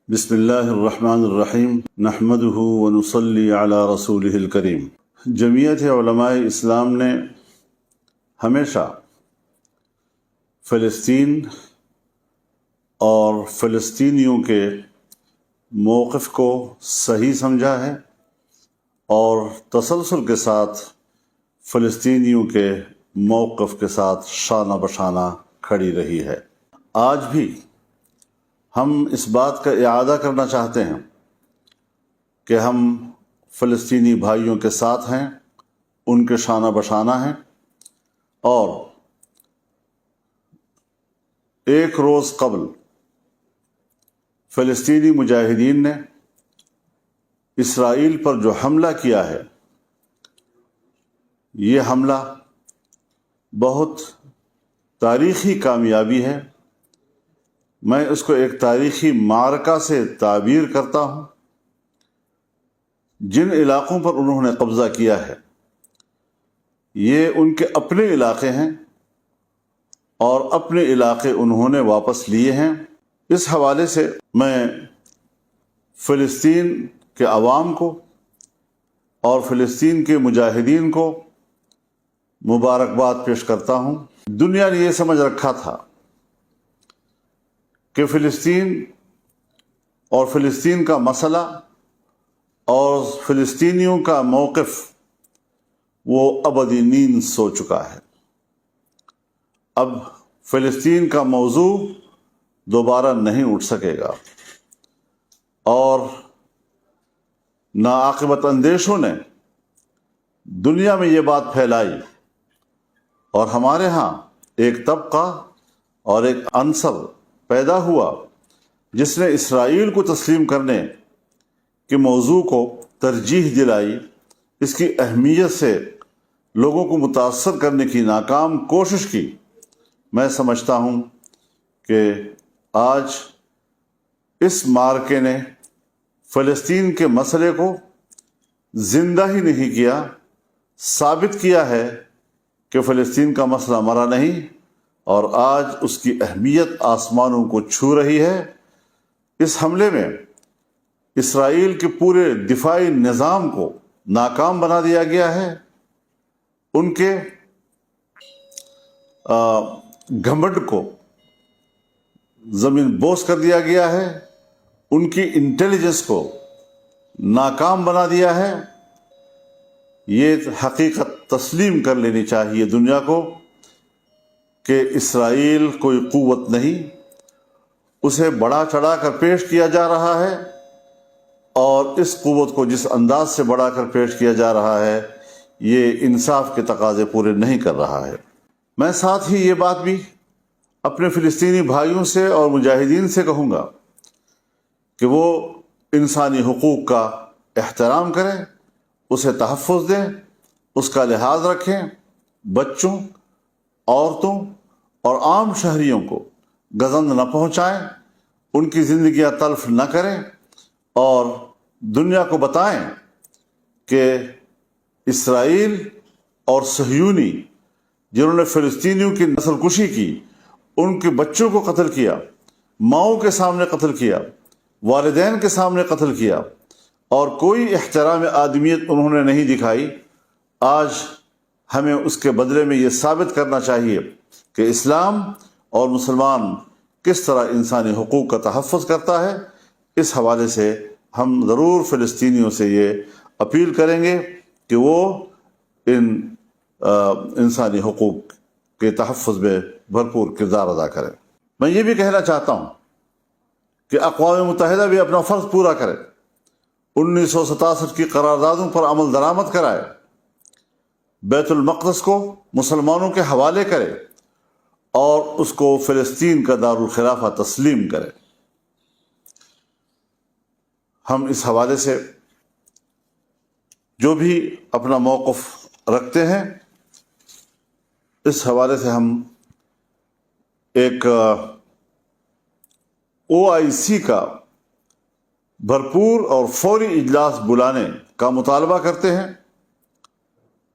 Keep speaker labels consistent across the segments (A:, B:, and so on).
A: بسم اللہ الرحمن الرحیم نحمدہ ونصلی علی رسولہ الکریم۔ جمعیت علماء اسلام نے ہمیشہ فلسطین اور فلسطینیوں کے موقف کو صحیح سمجھا ہے اور تسلسل کے ساتھ فلسطینیوں کے موقف کے ساتھ شانہ بشانہ کھڑی رہی ہے۔ آج بھی ہم اس بات کا اعادہ کرنا چاہتے ہیں کہ ہم فلسطینی بھائیوں کے ساتھ ہیں، ان کے شانہ بشانہ ہیں، اور ایک روز قبل فلسطینی مجاہدین نے اسرائیل پر جو حملہ کیا ہے، یہ حملہ بہت تاریخی کامیابی ہے۔ میں اس کو ایک تاریخی معرکہ سے تعبیر کرتا ہوں۔ جن علاقوں پر انہوں نے قبضہ کیا ہے یہ ان کے اپنے علاقے ہیں اور اپنے علاقے انہوں نے واپس لیے ہیں۔ اس حوالے سے میں فلسطین کے عوام کو اور فلسطین کے مجاہدین کو مبارکباد پیش کرتا ہوں۔ دنیا نے یہ سمجھ رکھا تھا کہ فلسطین اور فلسطین کا مسئلہ اور فلسطینیوں کا موقف وہ ابدی نیند سو چکا ہے۔ اب فلسطین کا موضوع دوبارہ نہیں اٹھ سکے گا، اور ناعاقبت اندیشوں نے دنیا میں یہ بات پھیلائی، اور ہمارے ہاں ایک طبقہ اور ایک عنصر پیدا ہوا جس نے اسرائیل کو تسلیم کرنے کے موضوع کو ترجیح دلائی، اس کی اہمیت سے لوگوں کو متاثر کرنے کی ناکام کوشش کی۔ میں سمجھتا ہوں کہ آج اس معرکے نے فلسطین کے مسئلے کو زندہ ہی نہیں کیا، ثابت کیا ہے کہ فلسطین کا مسئلہ مرا نہیں، اور آج اس کی اہمیت آسمانوں کو چھو رہی ہے۔ اس حملے میں اسرائیل کے پورے دفاعی نظام کو ناکام بنا دیا گیا ہے، ان کے گھمنڈ کو زمین بوس کر دیا گیا ہے، ان کی انٹیلیجنس کو ناکام بنا دیا ہے۔ یہ حقیقت تسلیم کر لینی چاہیے دنیا کو کہ اسرائیل کوئی قوت نہیں، اسے بڑا چڑھا کر پیش کیا جا رہا ہے، اور اس قوت کو جس انداز سے بڑھا کر پیش کیا جا رہا ہے یہ انصاف کے تقاضے پورے نہیں کر رہا ہے۔ میں ساتھ ہی یہ بات بھی اپنے فلسطینی بھائیوں سے اور مجاہدین سے کہوں گا کہ وہ انسانی حقوق کا احترام کریں، اسے تحفظ دیں، اس کا لحاظ رکھیں، بچوں، عورتوں اور عام شہریوں کو گزند نہ پہنچائیں، ان کی زندگیاں تلف نہ کریں، اور دنیا کو بتائیں کہ اسرائیل اور صہیونی جنہوں نے فلسطینیوں کی نسل کشی کی، ان کے بچوں کو قتل کیا، ماؤں کے سامنے قتل کیا، والدین کے سامنے قتل کیا، اور کوئی احترام آدمیت انہوں نے نہیں دکھائی۔ آج ہمیں اس کے بدلے میں یہ ثابت کرنا چاہیے کہ اسلام اور مسلمان کس طرح انسانی حقوق کا تحفظ کرتا ہے۔ اس حوالے سے ہم ضرور فلسطینیوں سے یہ اپیل کریں گے کہ وہ ان انسانی حقوق کے تحفظ میں بھرپور کردار ادا کریں۔ میں یہ بھی کہنا چاہتا ہوں کہ اقوام متحدہ بھی اپنا فرض پورا کرے، 1967 کی قراردادوں پر عمل درآمد کرائے، بیت المقدس کو مسلمانوں کے حوالے کرے، اور اس کو فلسطین کا دارالخلافہ تسلیم کرے۔ ہم اس حوالے سے جو بھی اپنا موقف رکھتے ہیں، اس حوالے سے ہم ایک OIC کا بھرپور اور فوری اجلاس بلانے کا مطالبہ کرتے ہیں۔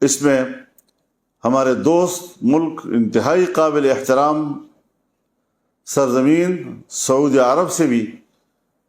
A: اس میں ہمارے دوست ملک، انتہائی قابل احترام سرزمین سعودی عرب سے بھی